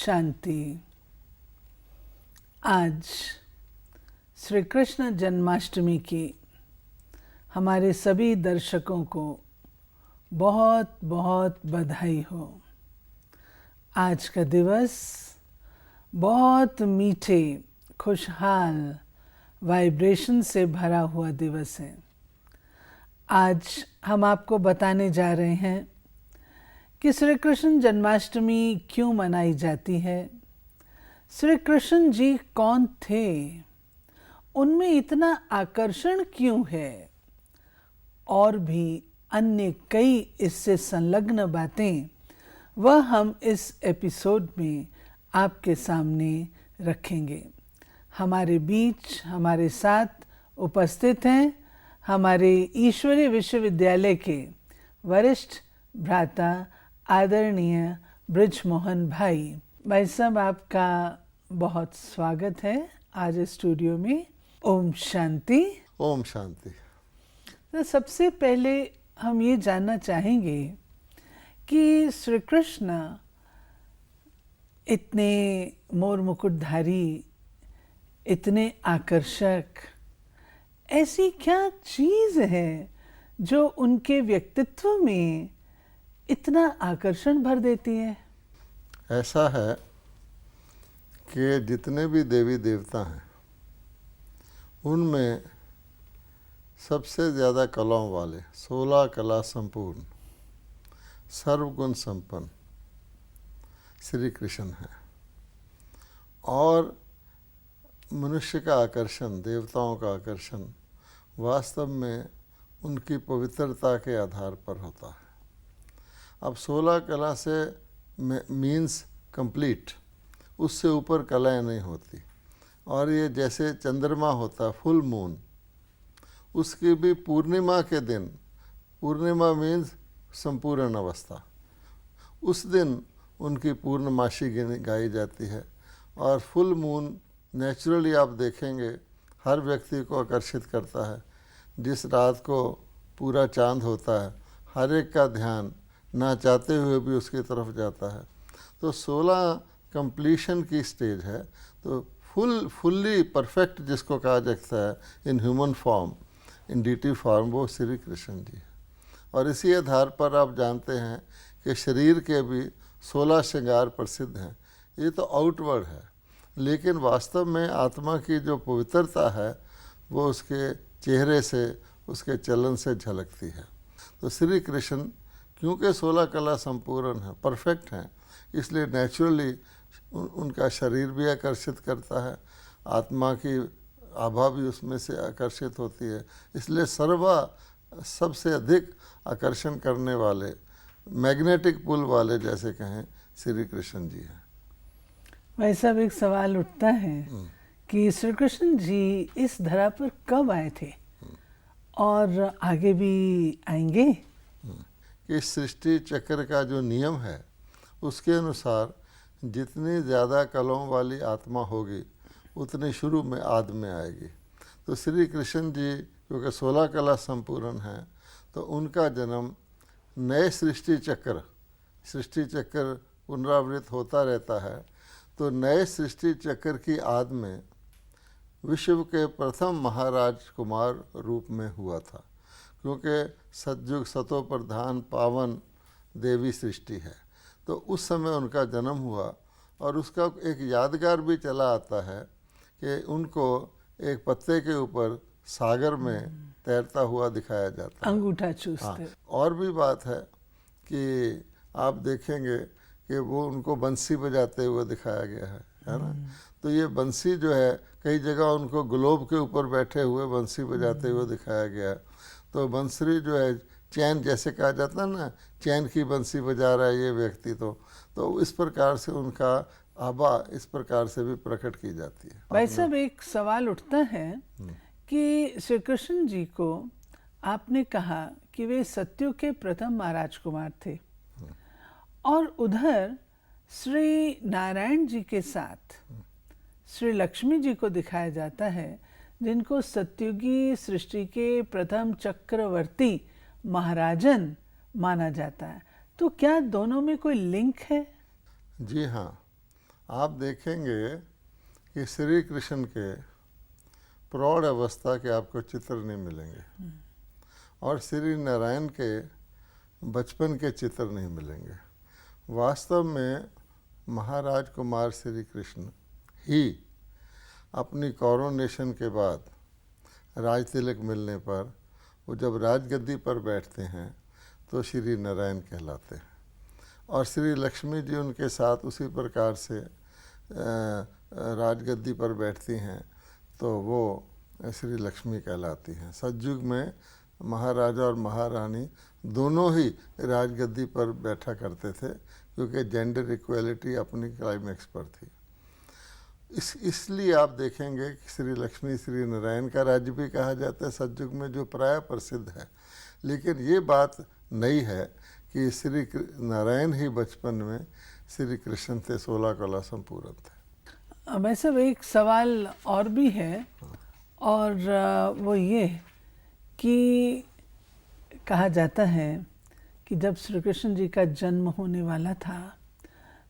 शांति। आज श्री कृष्ण जन्माष्टमी की हमारे सभी दर्शकों को बहुत बहुत बधाई हो। आज का दिवस बहुत मीठे खुशहाल वाइब्रेशन से भरा हुआ दिवस है। आज हम आपको बताने जा रहे हैं कि श्री कृष्ण जन्माष्टमी क्यों मनाई जाती है, श्री कृष्ण जी कौन थे, उनमें इतना आकर्षण क्यों है, और भी अन्य कई इससे संलग्न बातें वह हम इस एपिसोड में आपके सामने रखेंगे। हमारे बीच हमारे साथ उपस्थित हैं हमारे ईश्वरीय विश्वविद्यालय के वरिष्ठ भ्राता आदरणीय ब्रिजमोहन भाई साहब, आपका बहुत स्वागत है आज स्टूडियो में। ओम शांति। ओम शांति। तो सबसे पहले हम ये जानना चाहेंगे कि श्री कृष्ण इतने मोर मुकुटधारी, इतने आकर्षक, ऐसी क्या चीज़ है जो उनके व्यक्तित्व में इतना आकर्षण भर देती है? ऐसा है कि जितने भी देवी देवता हैं उनमें सबसे ज़्यादा कलाओं वाले 16 कला संपूर्ण सर्वगुण संपन्न श्री कृष्ण हैं। और मनुष्य का आकर्षण, देवताओं का आकर्षण वास्तव में उनकी पवित्रता के आधार पर होता है। अब 16 कला से मीन्स कंप्लीट, उससे ऊपर कलाएं नहीं होती। और ये जैसे चंद्रमा होता, फुल मून, उसकी भी पूर्णिमा के दिन, पूर्णिमा मीन्स संपूर्ण अवस्था, उस दिन उनकी पूर्णमासी गाई जाती है। और फुल मून नेचुरली आप देखेंगे हर व्यक्ति को आकर्षित करता है। जिस रात को पूरा चांद होता है, हर एक का ध्यान ना चाहते हुए भी उसकी तरफ जाता है। तो 16 कंप्लीशन की स्टेज है। तो फुल्ली परफेक्ट जिसको कहा जाता है in human form, in deity form, वो श्री कृष्ण जी है। और इसी आधार पर आप जानते हैं कि शरीर के भी 16 श्रृंगार प्रसिद्ध हैं। ये तो आउटवर्ड है, लेकिन वास्तव में आत्मा की जो पवित्रता है वो उसके चेहरे से, उसके चलन से झलकती है। तो श्री कृष्ण क्योंकि 16 कला संपूर्ण है, परफेक्ट हैं, इसलिए नेचुरली उनका शरीर भी आकर्षित करता है, आत्मा की आभा भी उसमें से आकर्षित होती है। इसलिए सबसे अधिक आकर्षण करने वाले, मैग्नेटिक पुल वाले जैसे कहें, श्री कृष्ण जी हैं। वैसा भी एक सवाल उठता है कि श्री कृष्ण जी इस धरा पर कब आए थे और आगे भी आएंगे? कि सृष्टि चक्र का जो नियम है उसके अनुसार जितनी ज़्यादा कलाओं वाली आत्मा होगी उतनी शुरू में आदि में आएगी। तो श्री कृष्ण जी क्योंकि 16 कला संपूर्ण हैं, तो उनका जन्म नए सृष्टि चक्र पुनरावृत्त होता रहता है। तो नए सृष्टि चक्र की आदि में विश्व के प्रथम महाराज कुमार रूप में हुआ था, क्योंकि सतयुग सतो प्रधान पावन देवी सृष्टि है। तो उस समय उनका जन्म हुआ। और उसका एक यादगार भी चला आता है कि उनको एक पत्ते के ऊपर सागर में तैरता हुआ दिखाया जाता है, अंगूठा चूसते। हाँ। और भी बात है कि आप देखेंगे कि वो उनको बंसी बजाते हुए दिखाया गया है ना। तो ये बंसी जो है, कई जगह उनको ग्लोब के ऊपर बैठे हुए बंसी बजाते हुए दिखाया गया है। तो बंसरी जो है, चैन जैसे कहा जाता है ना, चैन की बंसी बजा रहा है ये व्यक्ति, तो इस प्रकार से उनका आभा इस प्रकार से भी प्रकट की जाती है। भाई साहब, एक सवाल उठता है कि श्री कृष्ण जी को आपने कहा कि वे सत्यु के प्रथम महाराज कुमार थे, और उधर श्री नारायण जी के साथ श्री लक्ष्मी जी को दिखाया जाता है, जिनको सत्युगी सृष्टि के प्रथम चक्रवर्ती महाराजन माना जाता है। तो क्या दोनों में कोई लिंक है? जी हाँ, आप देखेंगे कि श्री कृष्ण के प्रौढ़ अवस्था के आपको चित्र नहीं मिलेंगे और श्री नारायण के बचपन के चित्र नहीं मिलेंगे। वास्तव में महाराज कुमार श्री कृष्ण ही अपनी कॉरोनेशन के बाद राज तिलक मिलने पर वो जब राजगद्दी पर बैठते हैं तो श्री नारायण कहलाते हैं और श्री लक्ष्मी जी उनके साथ उसी प्रकार से राजगद्दी पर बैठती हैं तो वो श्री लक्ष्मी कहलाती हैं। सतयुग में महाराजा और महारानी दोनों ही राजगद्दी पर बैठा करते थे क्योंकि जेंडर इक्वलिटी अपनी क्लाइमेक्स पर थी। इसलिए आप देखेंगे कि श्री लक्ष्मी श्री नारायण का राज्य भी कहा जाता है सतयुग में, जो प्राय प्रसिद्ध है। लेकिन ये बात नहीं है कि श्री नारायण ही बचपन में श्री कृष्ण थे, 16 कला संपूर्ण थे। भाई साहब, एक सवाल और भी है और वो ये कि कहा जाता है कि जब श्री कृष्ण जी का जन्म होने वाला था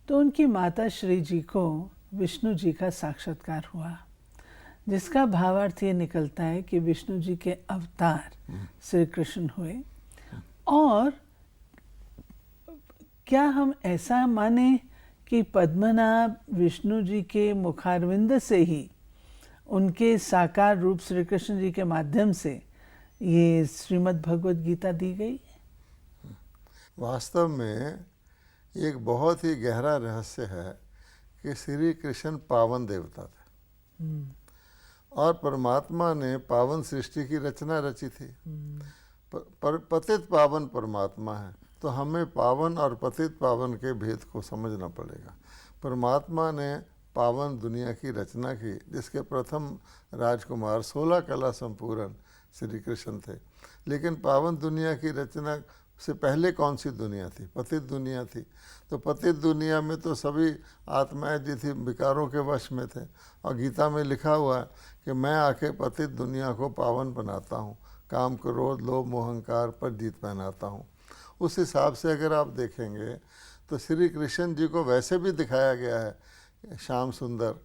तो उनकी माता श्री जी को विष्णु जी का साक्षात्कार हुआ, जिसका भावार्थ ये निकलता है कि विष्णु जी के अवतार श्री कृष्ण हुए। और क्या हम ऐसा माने कि पद्मनाभ विष्णु जी के मुखारविंद से ही उनके साकार रूप श्री कृष्ण जी के माध्यम से ये श्रीमद् भगवद गीता दी गई? वास्तव में एक बहुत ही गहरा रहस्य है कि श्री कृष्ण पावन देवता थे और परमात्मा ने पावन सृष्टि की रचना रची थी। पर पतित पावन परमात्मा है, तो हमें पावन और पतित पावन के भेद को समझना पड़ेगा। परमात्मा ने पावन दुनिया की रचना की, जिसके प्रथम राजकुमार 16 कला संपूर्ण श्री कृष्ण थे। लेकिन पावन दुनिया की रचना से पहले कौन सी दुनिया थी? पतित दुनिया थी। तो पतित दुनिया में तो सभी आत्माएं जी थी विकारों के वश में थे और गीता में लिखा हुआ है कि मैं आके पतित दुनिया को पावन बनाता हूँ, काम क्रोध लोभ मोहंकार पर जीत पहनाता हूँ। उस हिसाब से अगर आप देखेंगे तो श्री कृष्ण जी को वैसे भी दिखाया गया है, श्याम सुंदर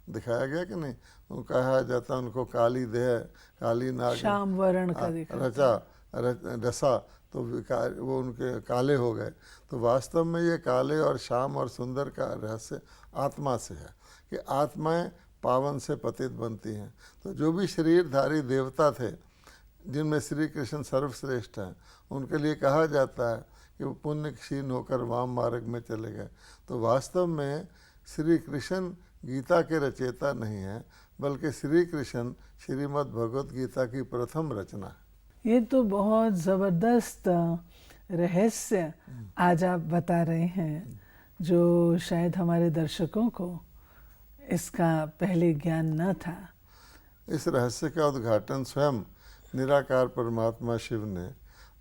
दिखाया गया कि नहीं? वो कहा जाता है उनको काली देह काली नाग श्याम वर्ण का रसा, तो वो उनके काले हो गए। तो वास्तव में ये काले और श्याम और सुंदर का रहस्य आत्मा से है कि आत्माएं पावन से पतित बनती हैं। तो जो भी शरीरधारी देवता थे जिनमें श्री कृष्ण सर्वश्रेष्ठ हैं, उनके लिए कहा जाता है कि वो पुण्य क्षीण होकर वाम मार्ग में चले गए। तो वास्तव में श्री कृष्ण गीता के रचयिता नहीं है, बल्कि श्री कृष्ण श्रीमद् भगवद गीता की प्रथम रचना है। ये तो बहुत ज़बरदस्त रहस्य आज आप बता रहे हैं, जो शायद हमारे दर्शकों को इसका पहले ज्ञान न था। इस रहस्य का उद्घाटन स्वयं निराकार परमात्मा शिव ने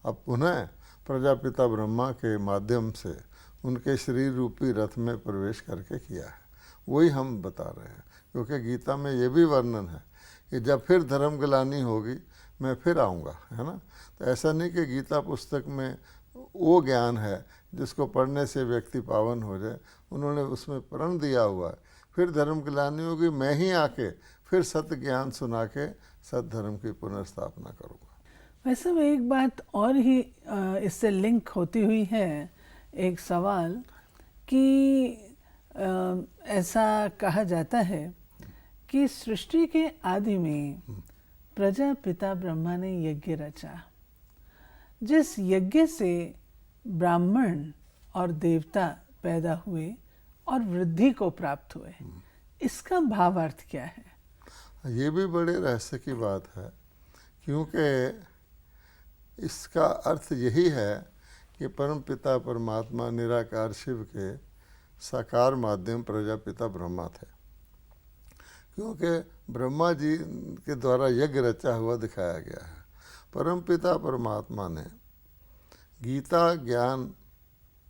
अब पुनः प्रजापिता ब्रह्मा के माध्यम से उनके शरीर रूपी रथ में प्रवेश करके किया है। वही हम बता रहे हैं, क्योंकि गीता में ये भी वर्णन है कि जब फिर धर्म ग्लानि होगी मैं फिर आऊँगा, है ना। तो ऐसा नहीं कि गीता पुस्तक में वो ज्ञान है जिसको पढ़ने से व्यक्ति पावन हो जाए। उन्होंने उसमें प्रण दिया हुआ है फिर धर्म ग्लानि होगी, मैं ही आके फिर सत्य ज्ञान सुना के सत धर्म की पुनर्स्थापना करूँगा। वैसे में एक बात और ही इससे लिंक होती हुई है, एक सवाल कि ऐसा कहा जाता है कि सृष्टि के आदि में प्रजापिता ब्रह्मा ने यज्ञ रचा, जिस यज्ञ से ब्राह्मण और देवता पैदा हुए और वृद्धि को प्राप्त हुए। इसका भावार्थ क्या है? ये भी बड़े रहस्य की बात है, क्योंकि इसका अर्थ यही है कि परम पिता परमात्मा निराकार शिव के साकार माध्यम प्रजापिता ब्रह्मा थे। क्योंकि ब्रह्मा जी के द्वारा यज्ञ रचा हुआ दिखाया गया है। परम पिता परमात्मा ने गीता ज्ञान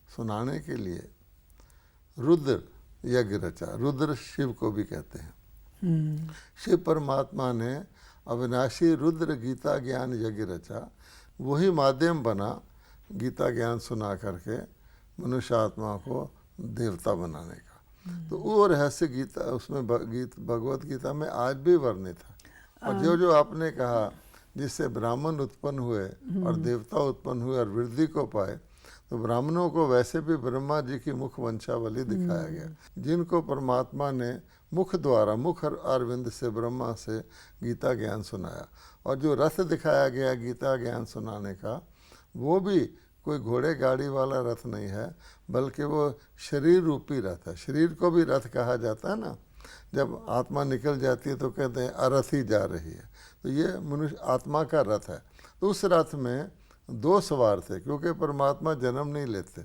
सुनाने के लिए रुद्र यज्ञ रचा। रुद्र शिव को भी कहते हैं। शिव परमात्मा ने अविनाशी रुद्र गीता ज्ञान यज्ञ रचा। वही माध्यम बना गीता ज्ञान सुना करके मनुष्य आत्मा को देवता बनाने का। तो वो रहस्य गीता उसमें भगवत गीता में आज भी वर्णित है। और जो जो आपने कहा जिससे ब्राह्मण उत्पन्न हुए और देवता उत्पन्न हुए और वृद्धि को पाए, तो ब्राह्मणों को वैसे भी ब्रह्मा जी की मुख वंशावली दिखाया गया, जिनको परमात्मा ने मुख द्वारा, मुख अरविंद से ब्रह्मा से गीता ज्ञान सुनाया। और जो रथ दिखाया गया गीता ज्ञान सुनाने का, वो भी कोई घोड़े गाड़ी वाला रथ नहीं है, बल्कि वो शरीर रूपी रथ है। शरीर को भी रथ कहा जाता है ना, जब आत्मा निकल जाती है तो कहते हैं अरथी जा रही है, तो ये मनुष्य आत्मा का रथ है। तो उस रथ में 2 सवार थे, क्योंकि परमात्मा जन्म नहीं लेते,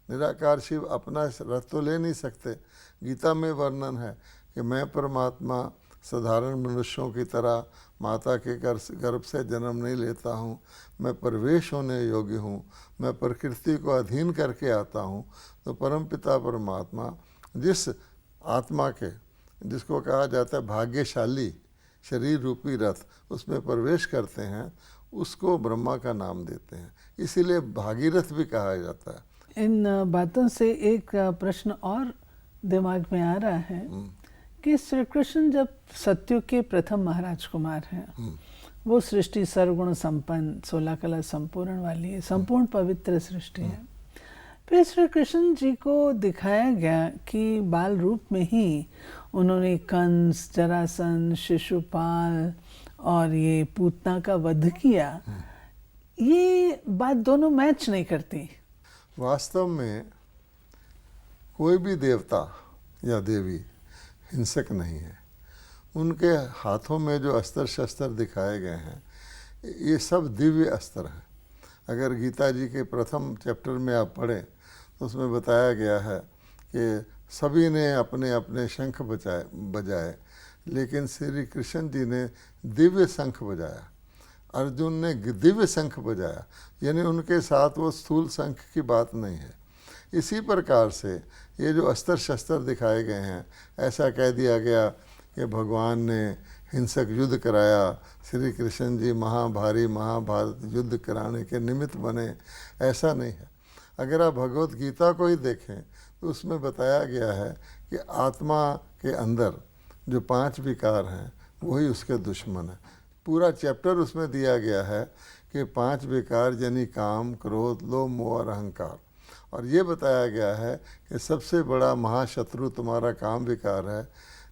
निराकार शिव अपना रथ तो ले नहीं सकते। गीता में वर्णन है कि मैं परमात्मा साधारण मनुष्यों की तरह माता के गर्भ से जन्म नहीं लेता हूँ, मैं प्रवेश होने योग्य हूँ, मैं प्रकृति को अधीन करके आता हूँ। तो परमपिता परमात्मा जिस आत्मा के, जिसको कहा जाता है भाग्यशाली शरीर रूपी रथ, उसमें प्रवेश करते हैं, उसको ब्रह्मा का नाम देते हैं, इसीलिए भागीरथ भी कहा जाता है। इन बातों से एक प्रश्न और दिमाग में आ रहा है कि श्री कृष्ण जब सत्यु के प्रथम महाराज कुमार हैं, वो सृष्टि सर्वगुण संपन्न 16 कला संपूर्ण वाली है, संपूर्ण पवित्र सृष्टि है। फिर श्री कृष्ण जी को दिखाया गया कि बाल रूप में ही उन्होंने कंस, जरासंध, शिशुपाल और ये पूतना का वध किया। ये बात दोनों मैच नहीं करती। वास्तव में कोई भी देवता या देवी हिंसक नहीं है। उनके हाथों में जो अस्त्र शस्त्र दिखाए गए हैं, ये सब दिव्य अस्त्र हैं। अगर गीता जी के प्रथम चैप्टर में आप पढ़ें तो उसमें बताया गया है कि सभी ने अपने अपने शंख बजाए, लेकिन श्री कृष्ण जी ने दिव्य शंख बजाया, अर्जुन ने दिव्य शंख बजाया, यानी उनके साथ वो स्थूल शंख की बात नहीं है। इसी प्रकार से ये जो अस्त्र शस्त्र दिखाए गए हैं, ऐसा कह दिया गया कि भगवान ने हिंसक युद्ध कराया, श्री कृष्ण जी महाभारत युद्ध कराने के निमित्त बने, ऐसा नहीं है। अगर आप भगवत गीता को ही देखें तो उसमें बताया गया है कि आत्मा के अंदर जो 5 विकार हैं वही उसके दुश्मन है। पूरा चैप्टर उसमें दिया गया है कि 5 विकार यानी काम, क्रोध, लोभ, मोह और अहंकार। और ये बताया गया है कि सबसे बड़ा महाशत्रु तुम्हारा काम विकार है,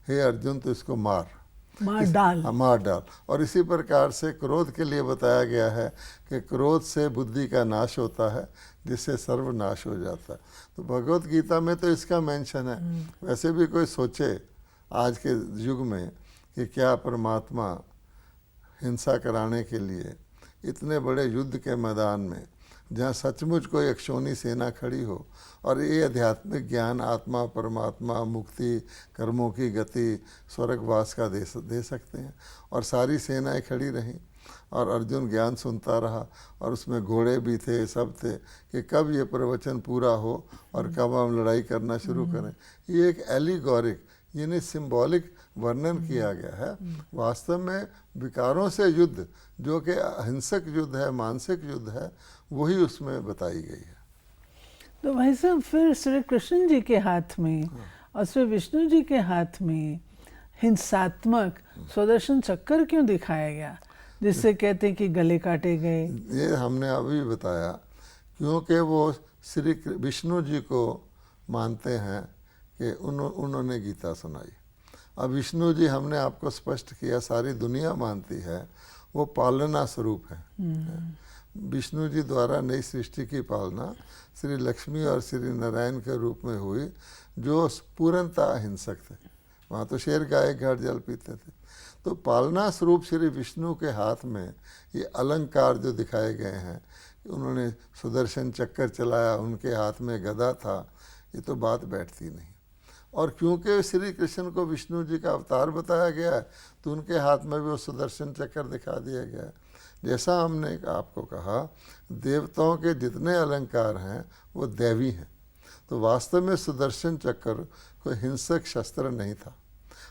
हे अर्जुन तो इसको मार डाल। और इसी प्रकार से क्रोध के लिए बताया गया है कि क्रोध से बुद्धि का नाश होता है, जिससे सर्वनाश हो जाता है। तो भगवत गीता में तो इसका मेंशन है। वैसे भी कोई सोचे आज के युग में कि क्या परमात्मा हिंसा कराने के लिए इतने बड़े युद्ध के मैदान में, जहाँ सचमुच कोई अक्षौनी सेना खड़ी हो, और ये आध्यात्मिक ज्ञान आत्मा, परमात्मा, मुक्ति, कर्मों की गति, स्वर्गवास का दे सकते हैं, और सारी सेनाएं खड़ी रहीं और अर्जुन ज्ञान सुनता रहा, और उसमें घोड़े भी थे, सब थे, कि कब ये प्रवचन पूरा हो और कब हम लड़ाई करना शुरू करें। ये एक एलिगोरिक यानी सिंबॉलिक वर्णन किया गया है। वास्तव में विकारों से युद्ध, जो कि अहिंसक युद्ध है, मानसिक युद्ध है, वही उसमें बताई गई है। तो भाई साहब, फिर श्री कृष्ण जी के हाथ में और श्री विष्णु जी के हाथ में हिंसात्मक सुदर्शन चक्कर क्यों दिखाया गया, जिससे कहते हैं कि गले काटे गए? ये हमने अभी बताया, क्योंकि वो श्री विष्णु जी को मानते हैं कि उन्होंने गीता सुनाई। अब विष्णु जी, हमने आपको स्पष्ट किया, सारी दुनिया मानती है वो पालना स्वरूप है। विष्णु जी द्वारा नई सृष्टि की पालना श्री लक्ष्मी और श्री नारायण के रूप में हुई, जो पूर्णतः अहिंसक थे। वहाँ तो शेर गाय घाट जल पीते थे। तो पालना स्वरूप श्री विष्णु के हाथ में ये अलंकार जो दिखाए गए हैं, उन्होंने सुदर्शन चक्कर चलाया, उनके हाथ में गदा था, ये तो बात बैठती नहीं। और क्योंकि श्री कृष्ण को विष्णु जी का अवतार बताया गया है, तो उनके हाथ में भी वो सुदर्शन चक्कर दिखा दिया गया है। जैसा हमने आपको कहा, देवताओं के जितने अलंकार हैं वो दैवी हैं। तो वास्तव में सुदर्शन चक्र कोई हिंसक शस्त्र नहीं था।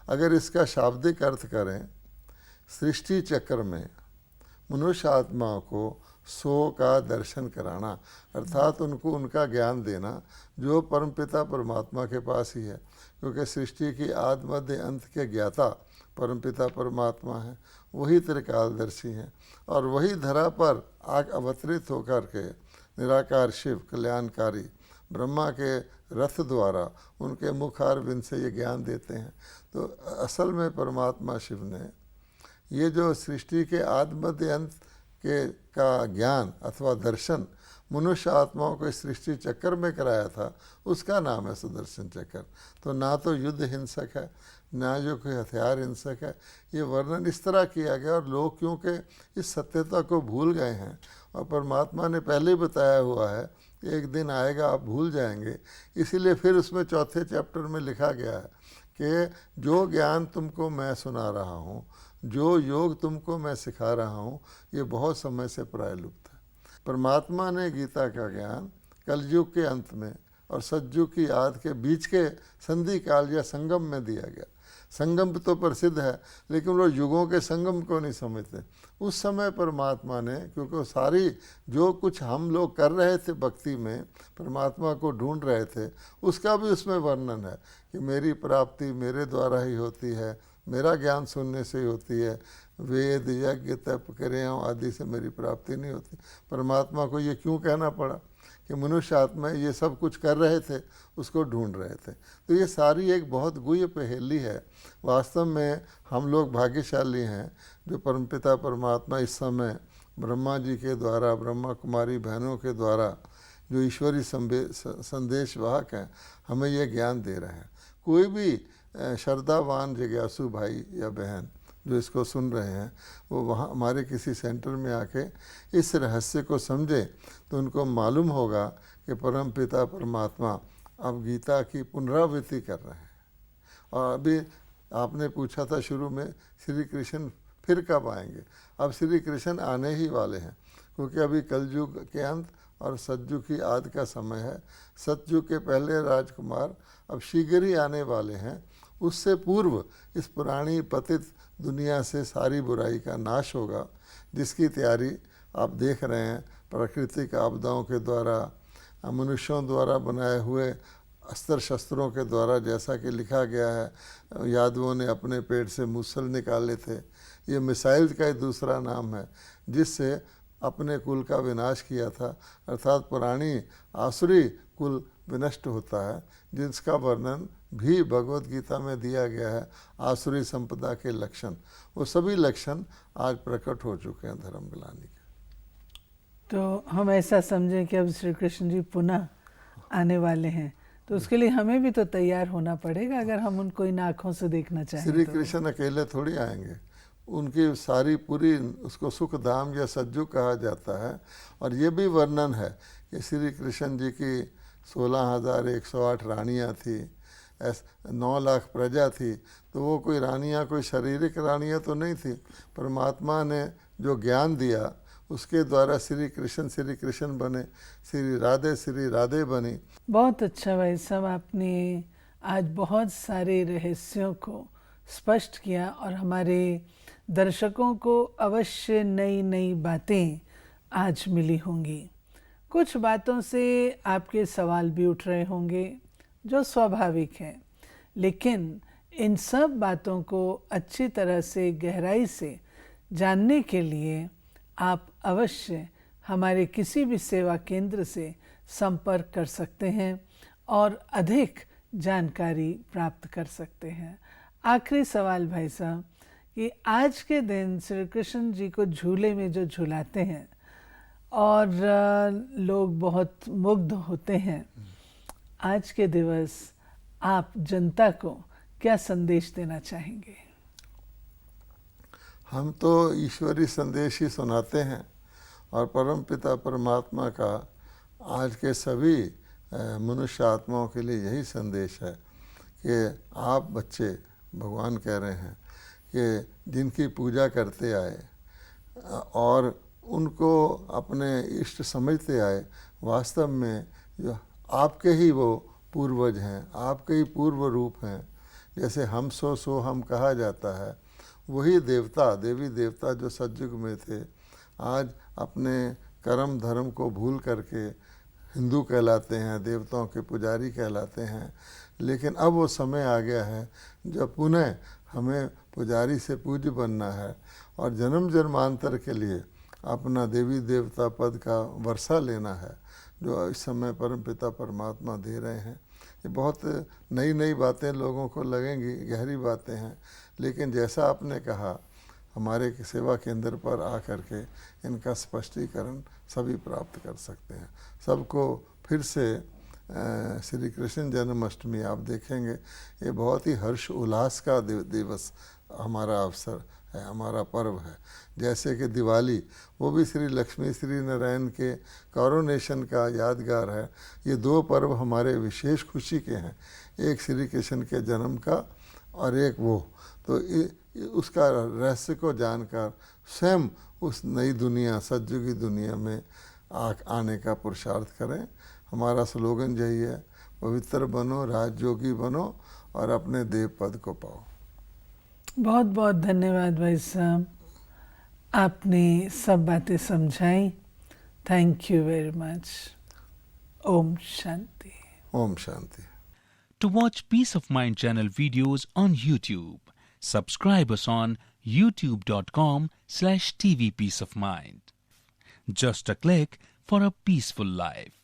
अगर इसका शाब्दिक अर्थ करें, सृष्टि चक्र में मनुष्य आत्माओं को सो का दर्शन कराना, अर्थात उनको उनका ज्ञान देना जो परमपिता परमात्मा के पास ही है, क्योंकि सृष्टि की आदि मध्य अंत के ज्ञाता परमपिता परमात्मा है, वही त्रिकालदर्शी हैं और वही धरा पर आग अवतरित होकर के निराकार शिव कल्याणकारी ब्रह्मा के रथ द्वारा उनके मुखारविंद से ये ज्ञान देते हैं। तो असल में परमात्मा शिव ने ये जो सृष्टि के आदि मध्य अंत के का ज्ञान अथवा दर्शन मनुष्य आत्माओं को इस सृष्टि चक्कर में कराया था, उसका नाम है सुदर्शन चक्र। तो ना तो युद्ध हिंसक है, ना जो कोई हथियार हिंसक है, ये वर्णन इस तरह किया गया। और लोग क्योंकि इस सत्यता को भूल गए हैं और परमात्मा ने पहले ही बताया हुआ है एक दिन आएगा आप भूल जाएंगे, इसीलिए फिर उसमें चौथे चैप्टर में लिखा गया है कि जो ज्ञान तुमको मैं सुना रहा हूँ, जो योग तुमको मैं सिखा रहा हूँ, ये बहुत समय से प्रायलुप्त है। परमात्मा ने गीता का ज्ञान कलयुग के अंत में और सतयुग की आदि के बीच के संधि काल या संगम में दिया गया। संगम तो प्रसिद्ध है, लेकिन वो युगों के संगम को नहीं समझते। उस समय परमात्मा ने, क्योंकि सारी जो कुछ हम लोग कर रहे थे भक्ति में, परमात्मा को ढूंढ रहे थे, उसका भी उसमें वर्णन है कि मेरी प्राप्ति मेरे द्वारा ही होती है, मेरा ज्ञान सुनने से ही होती है, वेद यज्ञ तप क्रियाओं आदि से मेरी प्राप्ति नहीं होती। परमात्मा को ये क्यों कहना पड़ा कि मनुष्य आत्मा ये सब कुछ कर रहे थे, उसको ढूंढ रहे थे। तो ये सारी एक बहुत गुह्य पहेली है। वास्तव में हम लोग भाग्यशाली हैं जो परमपिता परमात्मा इस समय ब्रह्मा जी के द्वारा, ब्रह्मा कुमारी बहनों के द्वारा जो ईश्वरी संदेश वाहक हैं, हमें ये ज्ञान दे रहे हैं। कोई भी श्रद्धावान जिज्ञासु भाई या बहन जो इसको सुन रहे हैं, वो वहाँ हमारे किसी सेंटर में आके इस रहस्य को समझे तो उनको मालूम होगा कि परमपिता परमात्मा अब गीता की पुनरावृत्ति कर रहे हैं। और अभी आपने पूछा था शुरू में श्री कृष्ण फिर कब आएंगे। अब श्री कृष्ण आने ही वाले हैं, क्योंकि अभी कलयुग के अंत और सतयुग की आदि का समय है। सतयुग के पहले राजकुमार अब शीघ्र ही आने वाले हैं। उससे पूर्व इस पुरानी पतित दुनिया से सारी बुराई का नाश होगा, जिसकी तैयारी आप देख रहे हैं। प्राकृतिक आपदाओं के द्वारा, मनुष्यों द्वारा बनाए हुए अस्त्र शस्त्रों के द्वारा, जैसा कि लिखा गया है यादवों ने अपने पेट से मूसल निकाले थे। ये मिसाइल का ही दूसरा नाम है, जिससे अपने कुल का विनाश किया था, अर्थात पुरानी आसुरी कुल विनष्ट होता है, जिसका वर्णन भी भगवत गीता में दिया गया है। आसुरी संपदा के लक्षण, वो सभी लक्षण आज प्रकट हो चुके हैं धर्म ग्लानि के। तो हम ऐसा समझें कि अब श्री कृष्ण जी पुनः आने वाले हैं, तो उसके लिए हमें भी तो तैयार होना पड़ेगा अगर हम उनको इन आँखों से देखना चाहें। श्री कृष्ण अकेले थोड़ी आएंगे, उनकी सारी पूरी, उसको सुख धाम या सज्जुग कहा जाता है। और ये भी वर्णन है कि श्री कृष्ण जी की 16,108 रानियाँ थी, 9 लाख प्रजा थी। तो वो कोई रानियाँ कोई शारीरिक रानियाँ तो नहीं थी। परमात्मा ने जो ज्ञान दिया उसके द्वारा श्री कृष्ण बने, श्री राधे बनी। बहुत अच्छा भाई साहब, आपने आज बहुत सारे रहस्यों को स्पष्ट किया और हमारे दर्शकों को अवश्य नई नई बातें आज मिली होंगी। कुछ बातों से आपके सवाल भी उठ रहे होंगे, जो स्वाभाविक है, लेकिन इन सब बातों को अच्छी तरह से गहराई से जानने के लिए आप अवश्य हमारे किसी भी सेवा केंद्र से संपर्क कर सकते हैं और अधिक जानकारी प्राप्त कर सकते हैं। आखिरी सवाल भाई साहब, कि आज के दिन श्री कृष्ण जी को झूले में जो झूलाते हैं और लोग बहुत मुग्ध होते हैं, आज के दिवस आप जनता को क्या संदेश देना चाहेंगे? हम तो ईश्वरी संदेश ही सुनाते हैं और परम पिता परमात्मा का आज के सभी मनुष्य आत्माओं के लिए यही संदेश है कि आप बच्चे, भगवान कह रहे हैं कि जिनकी पूजा करते आए और उनको अपने इष्ट समझते आए, वास्तव में जो आपके ही वो पूर्वज हैं, आपके ही पूर्व रूप हैं। जैसे हम सो हम कहा जाता है, वही देवता देवी देवता जो सतयुग में थे, आज अपने कर्म धर्म को भूल करके हिंदू कहलाते हैं, देवताओं के पुजारी कहलाते हैं। लेकिन अब वो समय आ गया है जब पुनः हमें पुजारी से पूज्य बनना है और जन्म जन्मांतर के लिए अपना देवी देवता पद का वर्षा लेना है, जो इस समय परमपिता परमात्मा दे रहे हैं। ये बहुत नई नई बातें लोगों को लगेंगी, गहरी बातें हैं, लेकिन जैसा आपने कहा हमारे सेवा केंद्र पर आकर के इनका स्पष्टीकरण सभी प्राप्त कर सकते हैं। सबको फिर से श्री कृष्ण जन्माष्टमी आप देखेंगे, ये बहुत ही हर्ष उल्लास का दिवस हमारा अवसर है, हमारा पर्व है। जैसे कि दिवाली, वो भी श्री लक्ष्मी श्री नारायण के कॉरोनेशन का यादगार है। ये दो पर्व हमारे विशेष खुशी के हैं, एक श्री कृष्ण के जन्म का और एक वो। तो उसका रहस्य को जानकर स्वयं उस नई दुनिया, सतयुगी दुनिया में आने का पुरुषार्थ करें। हमारा स्लोगन यही है, पवित्र बनो, राजयोगी बनो और अपने देव पद को पाओ। बहुत बहुत धन्यवाद भाई साहब, आपने सब बातें समझाई। Thank you very much. Om Shanti. Om Shanti. To watch Peace of Mind channel videos on YouTube, subscribe us on youtube.com/tvpeaceofmind. Just a click for a peaceful life.